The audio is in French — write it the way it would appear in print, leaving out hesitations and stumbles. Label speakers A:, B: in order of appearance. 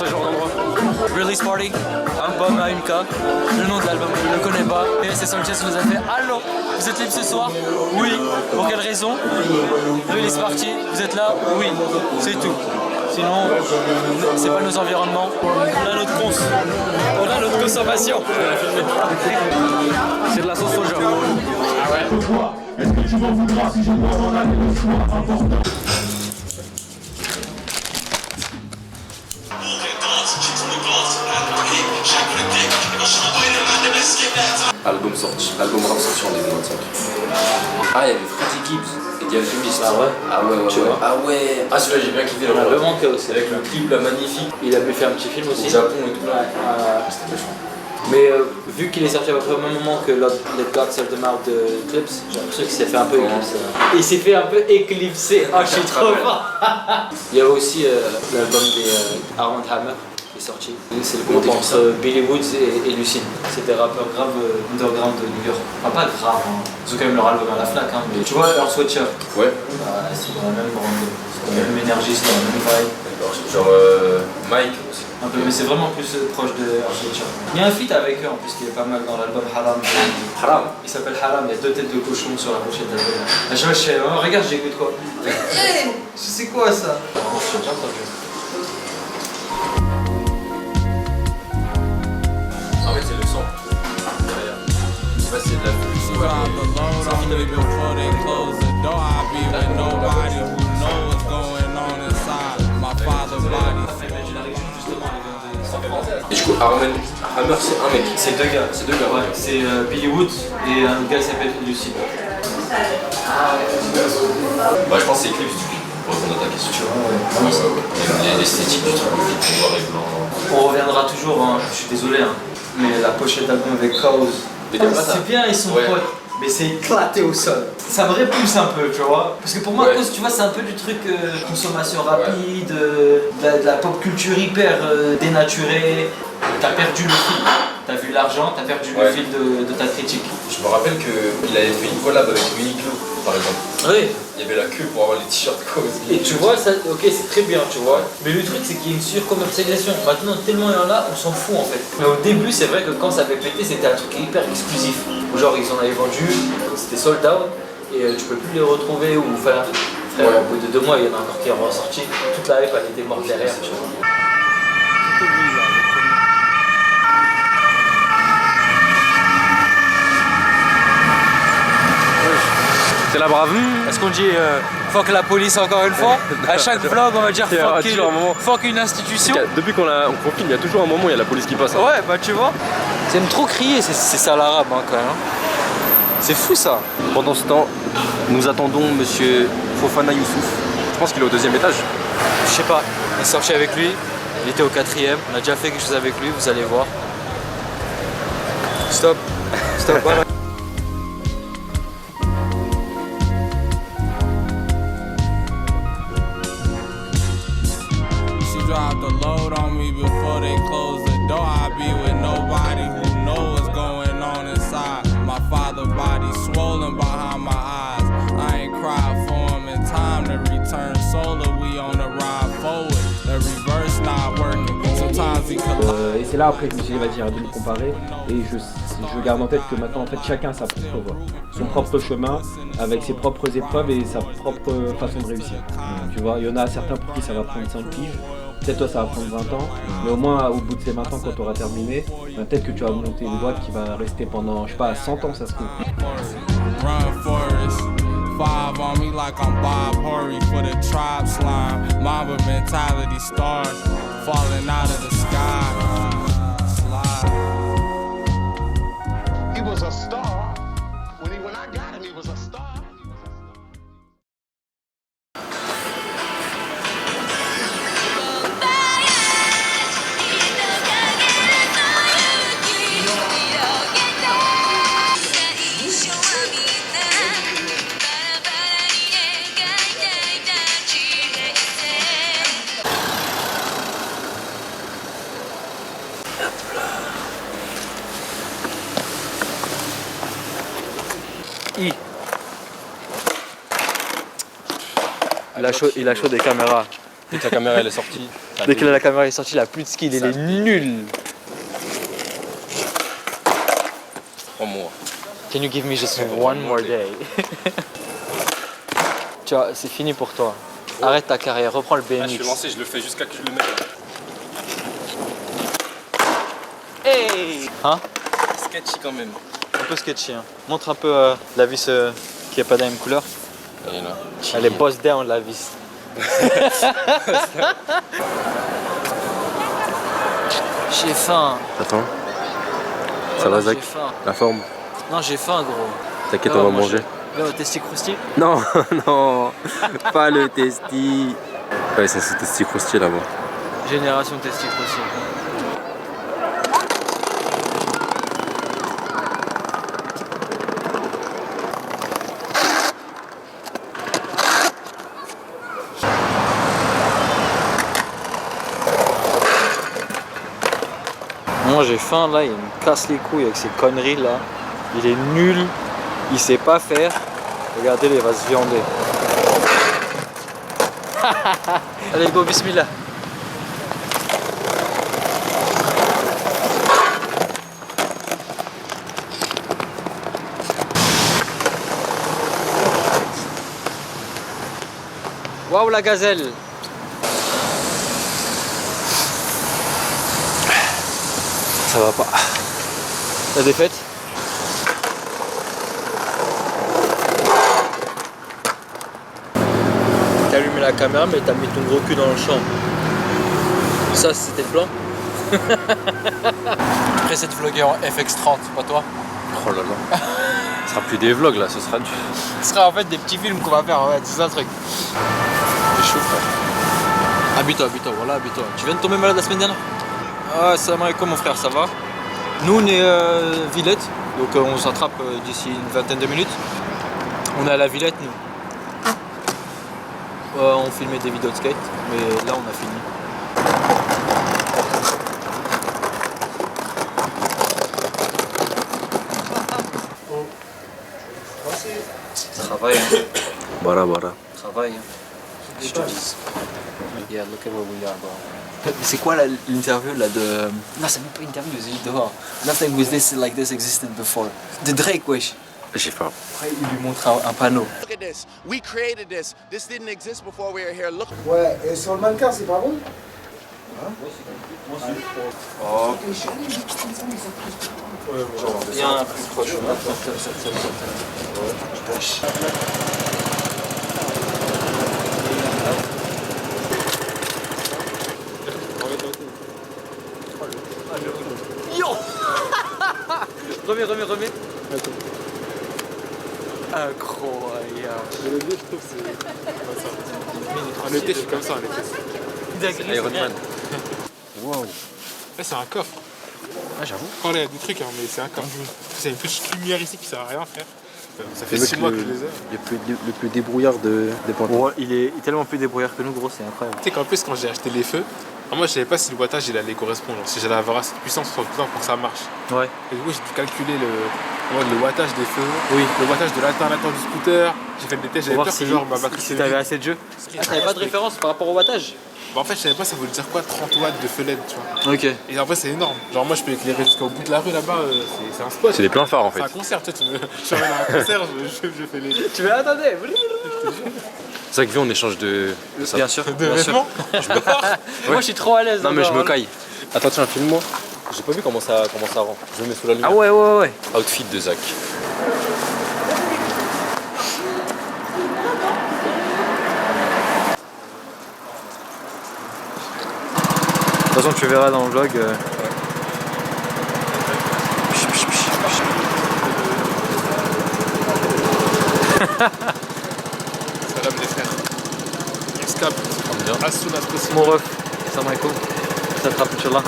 A: ce genre d'endroit?
B: Release Party, album AMK. Le nom de l'album, je ne le connais pas. PSS Sanchez nous a fait allô, vous êtes libre ce soir? Oui. Pour quelle raison? Release Party, vous êtes là? Oui. C'est tout. Sinon, c'est pas nos environnements. On a notre cons. On a notre consommation.
A: C'est de la sauce soja.
B: Ah ouais.
C: Est-ce que tu m'en voudras si je dois m'en aller le soir important?
D: Album rap sorti en 2025. Ah, il y avait Freddie Gibbs et The Alchemist.
B: Ah ouais?
D: Ah ouais,
B: Tu vois?
D: Ah ouais. Ah celui-là j'ai bien kiffé.
B: On a vraiment que aussi.
D: Avec le clip là magnifique.
B: Il avait fait un petit film aussi.
D: Au Japon et tout là.
B: C'était méchant. Mais vu qu'il est sorti à peu près au même moment que Let God Sell Them Out de Clips, j'ai l'impression qu'il s'est fait un peu éclipser. Il s'est fait un peu éclipser. Ah, je suis trop fort. Il y a aussi l'album des Armand Hammer qui est sorti. C'est le groupe entre Billy Woods et Lucine. C'est des rappeurs grave underground de New York. Enfin, pas grave, hein. Ils ont quand même leur album à la Fnac. Hein. Mais tu vois, leur Sweatshirt.
D: Ouais.
B: Bah, c'est dans la même grande. C'est dans la même énergie, c'est dans la même vibe.
D: Genre Mike aussi.
B: Un peu, mais c'est vraiment plus proche de Architecture. Il y a un feat avec eux en plus qui est pas mal dans l'album Haram.
D: Haram.
B: Il s'appelle Haram, il y a 2 têtes de cochon sur la pochette de l'album. À chaque fois je fais, oh, regarde j'écoute quoi. C'est quoi ça? Oh, je sais bien entendu.
D: En fait c'est le son. Derrière. Je sais pas si c'est de la pluie. Et du coup, Hammer, c'est un mec.
B: C'est 2 gars.
D: C'est 2 gars.
B: Ouais, c'est Billy Woods et un gars qui s'appelle Lucide.
D: Bah, je pense que c'est Eclipse du coup, pour répondre à ta question. Ouais. L'esthétique du truc, le noir et blanc.
B: On reviendra toujours, hein, je suis désolé, hein, mais la pochette d'album avec Chaos. C'est bien, ils sont potes. Mais c'est éclaté au sol. Ça me répulse un peu, tu vois. Parce que pour moi, Cause, tu vois, c'est un peu du truc consommation rapide, de la pop culture hyper dénaturée. T'as perdu le fil. T'as vu l'argent, t'as perdu le fil de ta critique.
D: Je me rappelle qu'il avait fait une collab avec Uniqlo, par exemple.
B: Oui.
D: Il y avait la queue pour avoir les t-shirts Cause.
B: Et tu vois, ça, ok, c'est très bien, tu vois. Mais le truc, c'est qu'il y a une surcommercialisation. Maintenant, tellement il y en a, on s'en fout en fait. Mais au début, c'est vrai que quand ça avait pété, c'était un truc hyper exclusif. Genre, ils en avaient vendu, c'était sold out, et tu peux plus les retrouver ou faire. Frère, au bout de 2 mois, il y en a encore qui sont ressortis. Toute la hype, elle était morte derrière, tu vois.
A: C'est la brave.
B: Est-ce qu'on dit fuck la police encore une fois? À chaque vlog, on va dire fuck une institution.
A: Depuis qu'on confine, il y a toujours un moment où il y a la police qui passe. Hein.
B: Ouais, bah tu vois. Ils aiment trop crier, c'est ça l'arabe hein, quand même. C'est fou ça.
A: Pendant ce temps, nous attendons monsieur Fofana Youssouf. Je pense qu'il est au 2e étage.
B: Je sais pas, on est sorti avec lui, il était au 4e, on a déjà fait quelque chose avec lui, vous allez voir. Stop, voilà.
E: Drop the load on me before they close the door. I be with nobody who knows what's going on inside. My father's body swollen behind my eyes. I ain't cried for him in time to return solar. We on the ride forward. The reverse not working. Sometimes he collide.
F: Et c'est là après que je me suis dit vas-y arrête de me comparer et je garde en tête que maintenant en fait chacun a son propre chemin avec ses propres épreuves et sa propre façon de réussir. Tu vois, il y en a certains pour qui ça va prendre 5 piges. Peut-être toi ça va prendre 20 ans, mais au moins au bout de ces 20 ans quand tu auras terminé, peut-être que tu vas monter une boîte qui va rester pendant, je sais pas, 100 ans ça se trouve.
E: Run Forrest, 5 on me like I'm Bob Horry for the tribe slime. Mamba mentality stars falling out of the sky. Slide.
C: He was a star. When I got him, he was a star.
B: Il a chaud des caméras.
A: Dès que la caméra elle est sortie.
B: Dès que la caméra est sortie, il a plus de skill, il est nul.
A: Oh moi.
B: Can you give me just one more day? Tu vois, c'est fini pour toi. Arrête ta carrière, reprends le BMX.
A: Là, je suis lancé, je le fais jusqu'à que je le mette.
B: Hey! Hein?
A: Sketchy quand même.
B: Un peu sketchy. Hein. Montre un peu la vis qui n'est pas de la même couleur.
A: Et là.
B: Elle est boss down la vis. J'ai faim.
A: Attends. Ça
B: Voilà,
A: va Zach?
B: J'ai faim.
A: La forme?
B: Non, j'ai faim gros.
A: T'inquiète,
B: Ah,
A: on va
B: moi,
A: manger.
B: Là, au testi croustille.
A: Non, non, pas le testi. Ouais, ça c'est testi croustillé là-bas.
B: Génération testi croustille. Moi j'ai faim là, il me casse les couilles avec ces conneries là. Il est nul, il sait pas faire. Regardez, il va se viander. Allez go, bismillah. Waouh la gazelle.
A: Ça va pas.
B: La défaite. T'as allumé la caméra mais t'as mis ton gros cul dans le champ. Ça c'était le plan. Preset vlogger en FX30, pas toi?
A: Oh là là. Ce sera plus des vlogs là, ce sera du.
B: Ce sera en fait des petits films qu'on va faire, ouais, c'est ça le truc.
A: C'est chaud frère.
B: Habille-toi, voilà, habille-toi. Tu viens de tomber malade la semaine dernière? Ah, salam alaikum mon frère, ça va? Nous on est Villette, donc on s'attrape d'ici une vingtaine de minutes. On est à la Villette nous. On filmait des vidéos de skate, mais là on a fini. Travail, hein.
A: Voilà, voilà.
B: Travail, hein. Je te dis. Yeah, look at where we are, bro. C'est quoi l'interview là de... Non, c'est même pas une interview, c'est juste dehors. Nothing with this like this existed before. De Drake, wesh.
A: J'ai faim.
B: Après, il lui montre un panneau.
C: Look at this. We created this. This didn't exist before we were here. Look.
G: Ouais, et sur le mannequin, c'est pas bon?
B: Bien plus proche. Yo. Remets. Incroyable.
H: Le vieux, je trouve, c'est comme ça. En été, je suis comme ça, en été.
A: Iron Man. Wow.
H: Là, c'est un coffre.
B: Ah, j'avoue.
H: Quand il y a des trucs, hein, mais c'est un coffre. C'est une petite lumière ici qui sert à rien, frère. Ça fait
A: Le
H: 6 mois que je les ai.
A: le plus débrouillard des pantalons.
B: Ouais, il est tellement plus débrouillard que nous, gros, c'est incroyable.
H: Tu sais qu'en plus, quand j'ai acheté les feux, moi, je savais pas si le wattage il allait correspondre. Si j'allais avoir assez de puissance sur le temps pour que ça marche.
B: Ouais.
H: Et du coup, j'ai dû calculer le wattage des feux,
B: Oui.
H: le wattage de l'alternateur du scooter. J'ai fait des tests, j'avais
B: Pour
H: peur
B: voir
H: que genre ma batterie
B: si
H: se
B: t'avais
H: vide.
B: assez de jeux. Ah, t'avais pas de référence par rapport au wattage?
H: Bah, en fait, je savais pas ça voulait dire quoi 30 watts de feu LED, tu vois.
B: Ok.
H: Et en vrai, c'est énorme. Genre, moi, je peux éclairer jusqu'au bout de la rue là-bas, c'est un spot.
A: C'est des pleins phares en
H: C'est
A: fait.
H: un concert, tu sais, je suis à un concert, je fais les.
B: Tu veux attendre?
A: C'est vrai que vu on échange de. ça.
B: Bien sûr.
H: De
B: bien sûr.
H: vêtements.
B: Moi, je suis trop à l'aise.
A: Non mais je
B: encore,
A: me
B: hein.
A: caille. Attends, tiens, filme-moi. J'ai pas vu comment ça rend. Je le mets sous la lumière.
B: Ah ouais.
A: Outfit de Zach.
B: De toute façon, tu verras dans le vlog.
H: Salam les frères. On se capte. As soon as possible.
B: Mon ref. Salam alaikum. Ça te rappelle, Inch'Allah.